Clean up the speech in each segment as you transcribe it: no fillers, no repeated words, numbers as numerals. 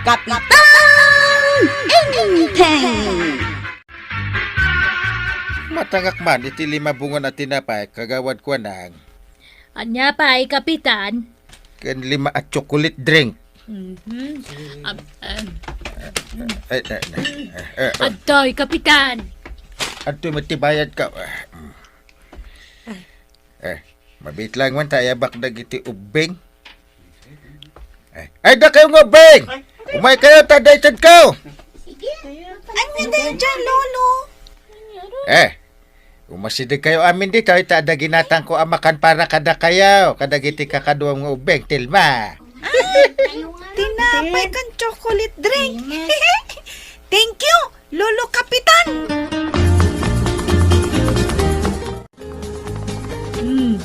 Kapitan Enteng! Matangak man, iti lima bungon at tinapay, kagawad ko nang. Anya pa ay kapitan. Kan lima at chocolate drink. Adoy, kapitan. At tumatibayad ka. Mabit lang man tayo bakdag iti ubing. Ay, da kayo ng ubing! Umay kayo, tadaytad ko! Anya din dyan, Lolo? Umasidig kayo amin dito, itada ginatang ko amakan para kada kayo. Kadagiti kakaduang ng ubing, tilma. Tinapay kang chocolate drink. Thank you, Lolo Kapitan.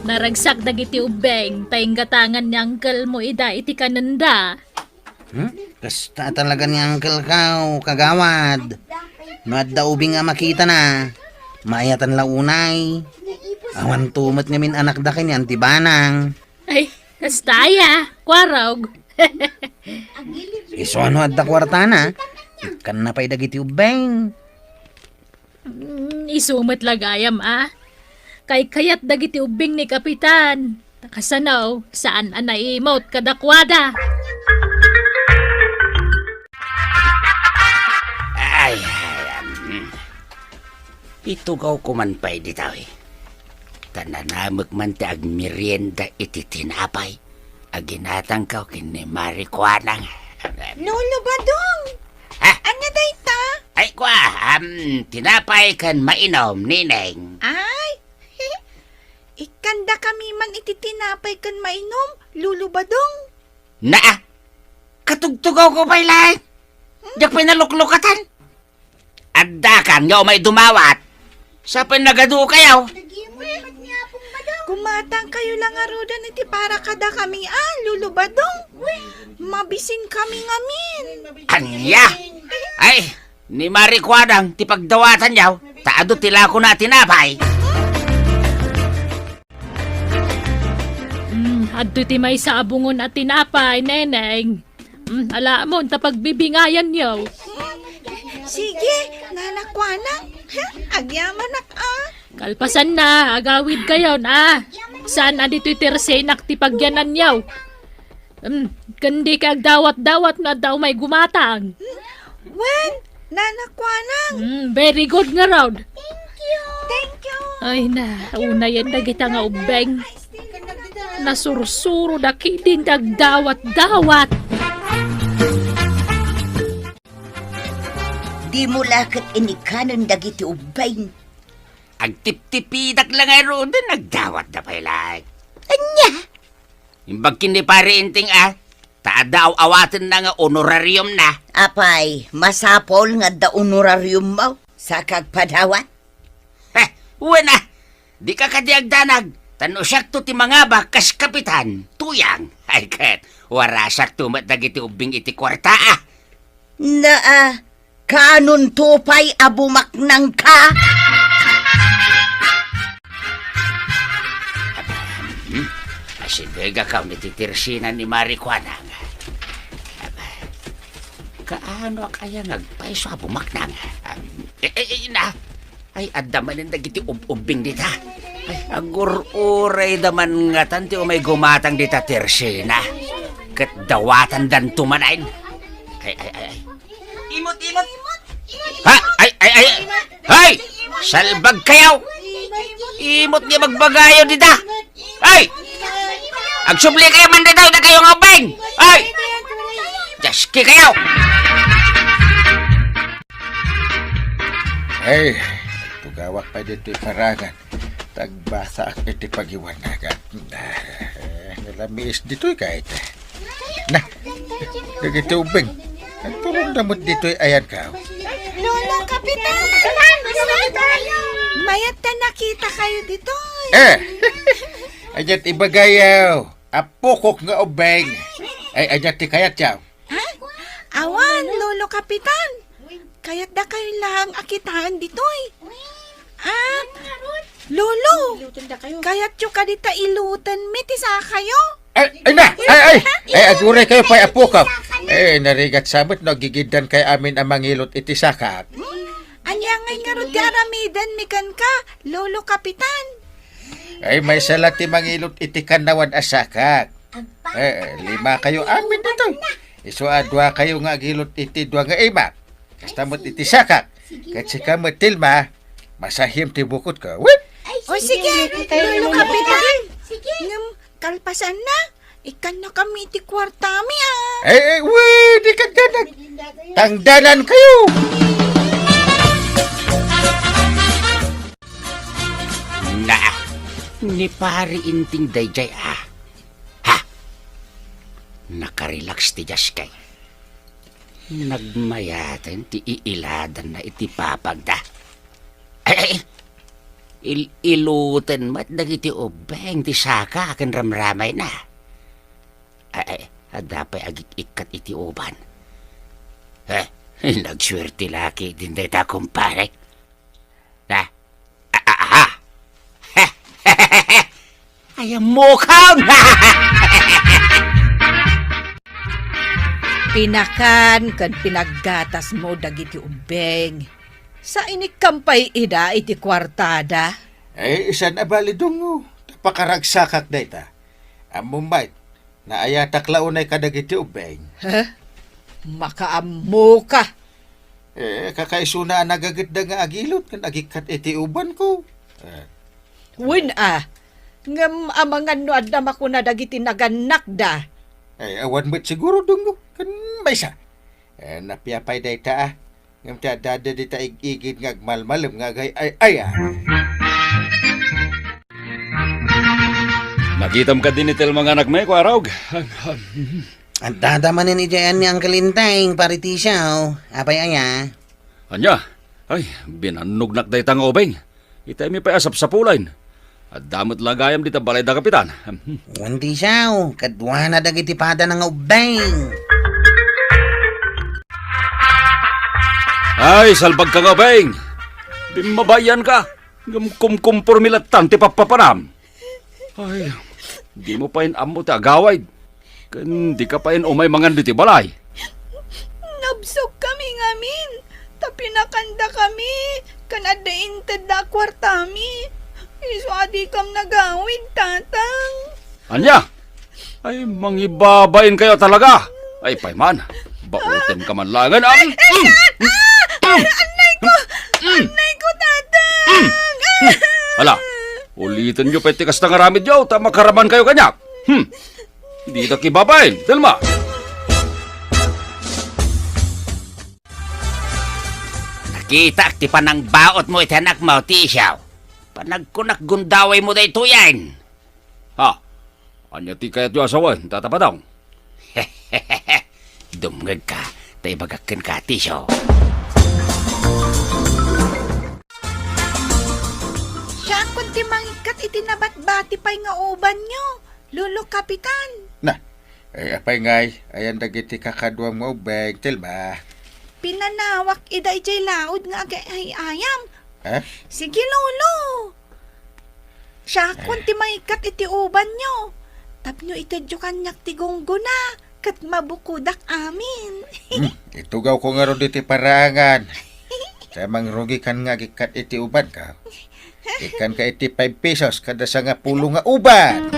Naragsak dagiti ubeng. Tayong gatangan ni uncle mo ida iti kananda. Kasta talaga ni Uncle Kao, kagawad. Madda ubing nga makita na. Maayatan launay. Awan tumat nga min anak da kini antibanang. Ay, kastaya. Kwarog. Iso ano adda kwartana? Ikan na pa'y dagiti ubeng. Isumat lagayam Kay kayat dagiti ubing ni kapitan. Kasanaw, saan anaimot kadakwada. Ay, itugaw ko man pa'y ditaw Tananamag man ti ag merienda iti tinapay. Aginatang ka kini marikwanang. Lolo Badong. Ha? Anya day ta? Ay kwa, tinapay kan mainom, nineng. Ay, ikanda kami man iti tinapay kan mainom, Lolo Badong. Naa, katugtugaw ko pa'y lahat. Diyak pa'y naluklukatan. Adda kan, yaw may dumawat. Sa pinagadu kayaw. Kumatang kayo lang arudan iti para kada kami Lolo Badong. Mabisin kami ngamin. Anya? Ay, ni marikwanang ti pagdawatan yaw. Taado tila ko na tinapay. Adto ti may sa abungon at tinapay, neneng. Ala mo, tapagbibingayan yaw. Sige, nanakwanang. Agyaman Kalpasan na, agawid kayo na. Saan adito'y tersenak ti pagyanan yaw? Kandi ka dawat-dawat na daw may gumatang. Wen, nanakwanang. Very good nga raw. Thank you. Ay na, una yan dagita nga ubeng. Nasursuro daki din dagdawat-dawat. Di mo lakit inikanan dagiti ubay. Agtip-tipidak lang ay roon din, nagdawat na pa'y lahat. Anya? Imbag kini pare inting taadaw awatin na nga honorarium na. Apay, masapol nga da honorarium mo sa kagpadawat. Uwe na, di ka kadiagdanag. Tano siyak to ti mga bakas kapitan, tuyang. Ay kat, wara siyak tumat dagiti ubing iti kwarta Na kanon tupay abumaknang ka. Asidega ka nititirsinan ni Marikwana nga. Kaano kaya nagpaiso abumaknang? Ay, adaman ang dagiti ubing dita. Ay, agur-uray daman nga tanti o may gumatang dita tirsina. Kat dawatan dan tumanain. Ay. Imot. Ha? Ay! Salbag kayaw! Imot niya magbagayo dita! Ay! Agsubli kayo man dito na kayo ng ubing! Ay! Jaski kayo! Ay, tugawak pa dito parangan. Tagbasa ak iti pagiwanagan. Nalamiis dito'y kahit. Na, dagiti ubing. Ang turong damot dito'y ayan ka. Lolo Kapitan. Mayat na nakita kayo dito. Ayat ibagayaw. Apukok nga ubing. Ay, ayat ti kayat yaw. Awan, Lolo Kapitan. Kaya't da kayo lang akitaan ditoy. Lolo, kaya't yung kadita ilutan mitisa kayo. Aguray kayo pa apukap. Narigat sabot no gigidan kay amin ang mangilot iti sakak. Anya ngay nga ro di aramidan mikan ka, Lolo Kapitan. May salati mangilot iti kanawan asakak. 5 kayo amin dito. Iso adwa kayo nga gilot iti dua nga imak. Kastamot iti sakak. Kasi kamot tilma, masahim ti bukod ka. Wait! O sige, Lolo Kapitan. Ngam, kalpasan na. Ikan na kami ti kwartami Di ka ganag. Tangdanan kayo. Na, ni pari inting dayjay Ha? Nakarelax ti jas kay. Nagmayaten ti iiladan na iti papagda. Iluten mat dagiti ubeng ti saka akan ramramay na. Adapay agik-ikat iti uban. Nagswerte laki din day ta kumpare. Ayam mukhang! Pinakan kan pinaggatas mo dagiti ubeng. Sa inikampay ida iti kwartada. Isan abalidong tapakaragsakak day ta. Amumbait, na ayatak launay kadagiti ubeng. Makaammo ka. Kakaisuna nagagit da nga agilot kan agikat iti uban ko. Win ngam amangan no adda makuna dagiti naganak da. Awan mo't siguro dungo. Kan may sa. Napiapay day ta ngam ta dada di ta igigid ngag malmalem ngagay ay. Nakitam ka din itil mga anak may kwarog. At dadamanin ni Jayan ni Uncle Inteng, paritisyaw. Apay aya. Anya, ay, binanog day tang obeng. Itay mi pa asap sa pulain. At damot lagayam dita balay da kapitan. Wanti siyaw, kadwa na dagiti pada ng ubeng. Ay, salbag ka obeng. Bimabayan ka. Kumkumpor milatan ti papapanam. Ay, di mo pa amo ti agaway. Di ka pa umay mangan diti balay. Nabsok kami ngamin. Tapinakanda kami. Kanada inted da kwartami. Iso adi kam nagawid, tatang. Anya? Ay, mangibabain kayo talaga. Ay, payman. Bautin ka man langan. Anay ko, tatang! Hala, ulitin nyo petikas na ngaramid nyo. Makaraman kayo kanyak. Di na kibabain. Dilma. Nakita ti panang baot mo iti anak mo, Tisyaw. Panagkunak gundaway mo day tuyan. Ha? Anya ti kayat yung asawan, tatapadang. Dumngag ka, tay bagakin ka, Tisyaw. Siya kunti mangikat itinabat-bati pa'y nga uban nyo, Lolo Kapitan. Apay ngay, ayan dagiti kakaduang mo ubeng, tilma. Pinanawak iday jay laod nga agay ayam. Sige, Lolo. Siya kunti mangikat iti uban nyo. Tapno itadyo kanyak tigonggo na. Kat mabukudak amin. Itugaw ko nga ron diti parangan. Samang rugi kan nga gikat iti uban ka. Ikan ka iti 5 pesos kada sa nga pulo nga uban.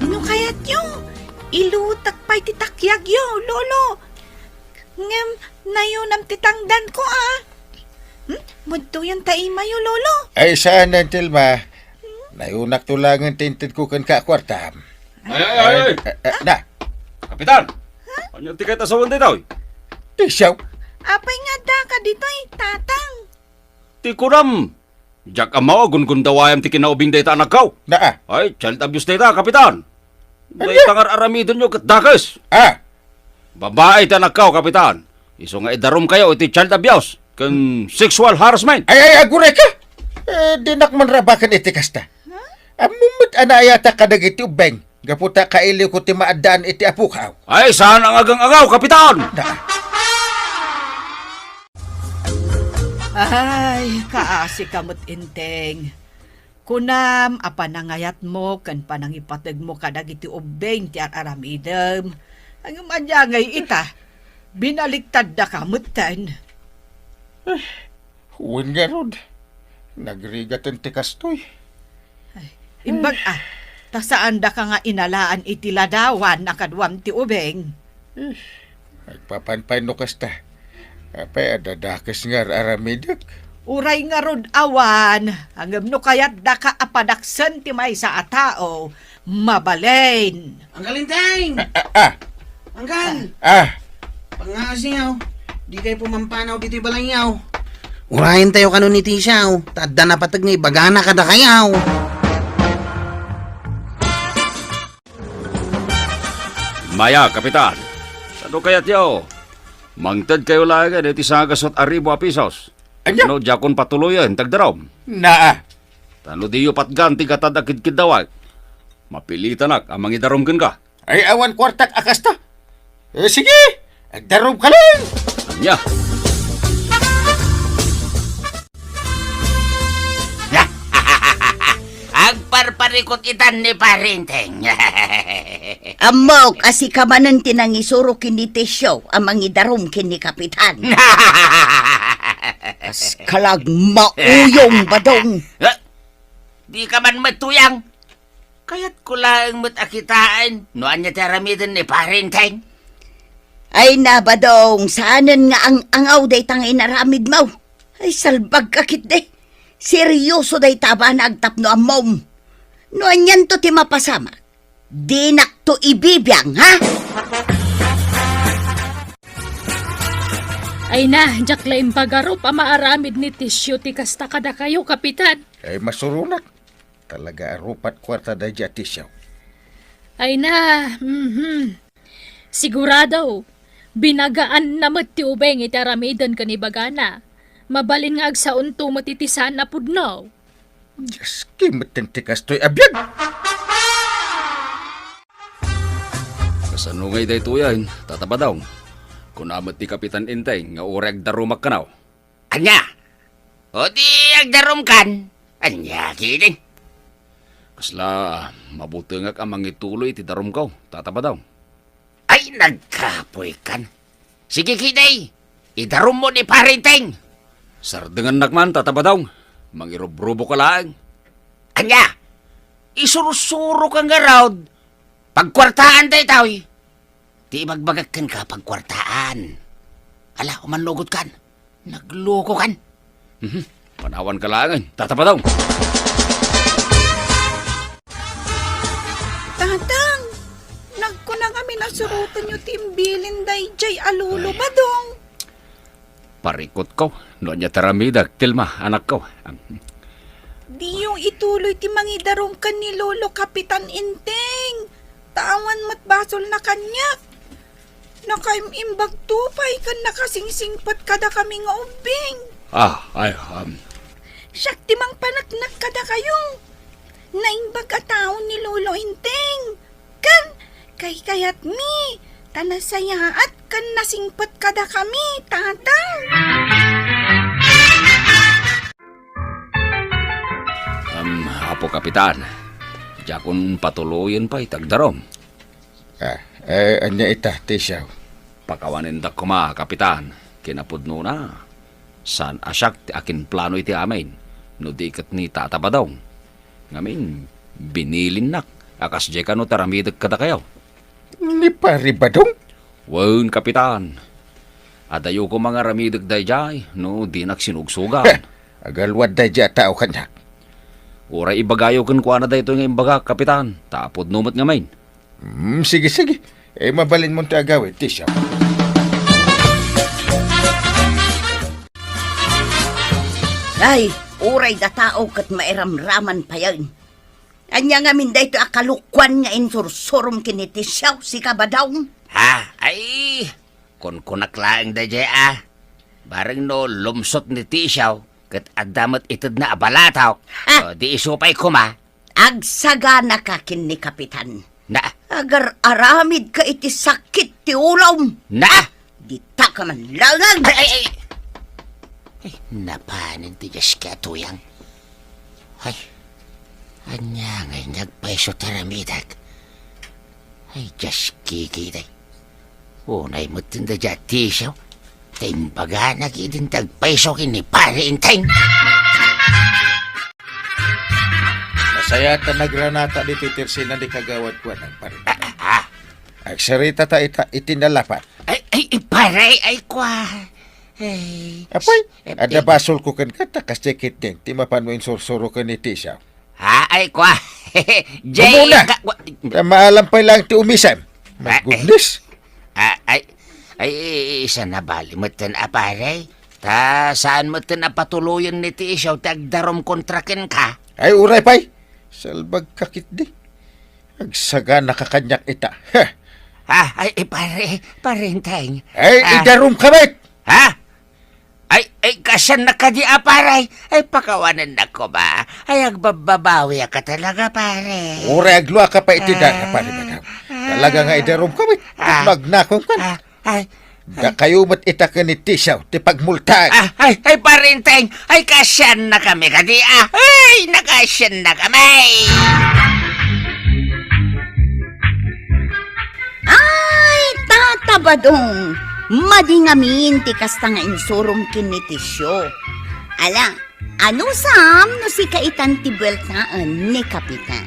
No kayat yo? Ilutak pa'y titakyag yo, Lolo. Ngem, nayunam titangdan ko Mudto yung taimayo, Lolo. Ay saan na, tilma? Nayunak tulangan tinted ko kan kakwartam. Ay! Na, Kapitan! Anya ti kayat asawan day tao. Tisyaw. Apay nga da ka dito'y, tatang. Ti kuram. Jak amaw, gungundawayam ti kinaubing day ta anak kaw. Na, Ay, child abuse day ta, Kapitan. Day tangar aramidon nyo kat dakas. Babae ta anak kaw, Kapitan. Iso nga idarom kayo iti child abuse. Kan sexual harassment. Ay, aguray ka. Dinak man rabakan iti kasta. Amumut anayata kadagiti ubeng. Gaputa kailiw ko ti maadaan iti apukaw. Ay, saan ang agang-agaw, Kapitan? Ay, kaasi kamot inteng. Kunam, apa nangayat mo, kan panang ipatag mo kadag iti ubeng ti aramidem. Ang umanyangay ita, binaliktad da kamutan. Huwag nga ron. Nagrigatan ti kastoy. Imbag tasaan da ka nga inalaan iti ladawan na kadwam ti ubeng. Nagpapanpay no kasta. Apay adadakas nga aramidak. Uray nga rod awan, hanggang no kayat da ka apadaksan ti may sa atao, mabalain. Ang galinteng! Angkan! Pangasingaw, di kayo pumampanaw dito'y balanyaw. Urahin tayo kanon ni Tisyaw, tadda na patag nga ibagana kada kayaw. Maya, kapitan. Ano kayat yaw? Mangtad kayo lagi na iti sagasot aribo a pisos. Anya? Ano, jakon patuloyan, tagdarom. Naa. Tano di yu patganti katadakid kidawag. Mapilitanak, amang idaromgan ka. Ay awan kwartak akasta. Sige, agdarob ka lang. Anya? Agparparikot itan ni Parinteng. Amo, kasi kamanan tinangisuro kiniti show, amang idarom kini kapitan. As kalag mauyong badong. Di ka man matuyang. Kaya't ko lang matakitaan. Noan niya taramidan ni Parinteng. Ay na badong, saanan nga ang angaw day tangay naramid mo. Ay salbag kakit de. Seryoso day taba na agtap no amom. Noan yan to ti mapasama. Di nak to ibibiyang, ha? Ay na, jaklaim pagarup amaaramid ni tisyo ti kasta kada kayo, kapitan. Ay masurunak. Talaga arupat kwarta da jatisyaw. Ay na, sigurado, binagaan na ti ubeng iti aramidan kanibagana. Mabalin nga agsaon to matitisan na pudno. Diyos, kimatin ti kastoy abyan. Kasanungay day tuyan, tatabadaw. Kung amat ti Kapitan Inteng, nga ureg darumak ka naw. Anya? O di agdarom kan? Anya, kiling. Kasla, mabuti nga amang ituloy ti darum ko, tatabadaw. Ay, nagkapoy kan. Sige, kiday. Idarom mo ni Parinteng. Sardengan nakman, tatabadaw. Mangirubrubo ka lang. Anya? Isurusuro ka nga raw. Pagkwartaan tayo tao. Di magbagakan ka pagkwartaan. Ala, umanlugot kan. Nagloko kan. Panawan ka lang, tatabadaw. Tatang, nagkunang kami nasurutan nyo timbilin day jay alulo ba dong? Parikot ko, noon niya taramidag, tilma, anak ko. Di yung ituloy ti mangidarom ka ni Lolo Kapitan Inteng. Tawan matbasol na kanyak. Nakaimbag tupay kan nakasingsingpat kada kami nga ubing. Siyak ti mang panagnak kada kayo. Naimbag ataon ni Lolo Inteng. Kan, kayat mi. Tanasaya at kan nasingpat kada kami, tatang. Apo Kapitan, jakon patuloyin pa itagdarom. Anya ita, tisyaw. Pakawanin da kuma, Kapitan, kinapudno na. San asyak ti akin plano iti amin, no di kat ni tatabadaw. Ngamin, binilin nak, akas jay ka no taramidag kada kayo. Ni pari ba dong? Wan, Kapitan. Adayo ko mga ramidag dayjay, no di naksinugsugan. Agalwad da dya tao kanyak. Ura ibagayo kan kuana da ito ng imbaga, Kapitan. Tapod numot nga main. Sige. Mabalin mo ito agawin, tisyaw. Ay, uray da tao kat mairamraman pa yan. Anya nga min da ito akalukwan nga insursurum kiniti siyaw si kabadaw. Ha? Ay, kunkunak lang da jaya. Barang no lumsot ni Tisyaw, kat adamat itad na abalataw. Di isupay kuma. Agsagana ka kin ni Kapitan. Na? Agar aramid ka iti sakit ti ulom. Na? Di ta ka man langan. Ay, napanin ti Diyos ka tuyang. Ay, Anya ngay nagpaiso taramidag. Ay, just kiki day. Unay mo tinda dyan tisyo. Timbaga nagidin tagpaiso kini pare inteng. Masaya ta nagranata dito tirsinan di kagawad ko ng pare. Ah, Ay sarita ta itinalapat. ay, pare, ay kwa. Ay, Apay, ada basol ko kan kata kasikit din. Ti mapanuin sursuro ka ni Tisha. ha, ay kwa. Jay, Mamuna! Maalam pa lang ti umisan. My Ah, goodness. ay, isa na bali mo tin pare. Ta, saan mo tin apatuluyan ni ti isaw tagdarom kontrakin ka? Ay uray pay. Salbag kakit di. Agsaga nakakanyak ita. Ha. Ha, ay, pare inteng. Ay, Ah. idarum kamay. Ha? Ay, kasan na ka di aparay? Ay, pakawanan na ko ba? Ay, agbababawi ka talaga, pare. Uray agluwa ka pa itidan. Pare madam. Talaga nga idarum kamay. Magnakong kan. Ay, Da kayo mat ita ka ni Tisha. Ti pagmultag. ay, parinteng. Ay, kasyan na kami ka di Ay, nakasyan na kami. Ay, tatabadong! Madingamin ti kasta nga insurum kinitisyo. Ala, ano sam no si kaitan ti beltaan ni Kapitan?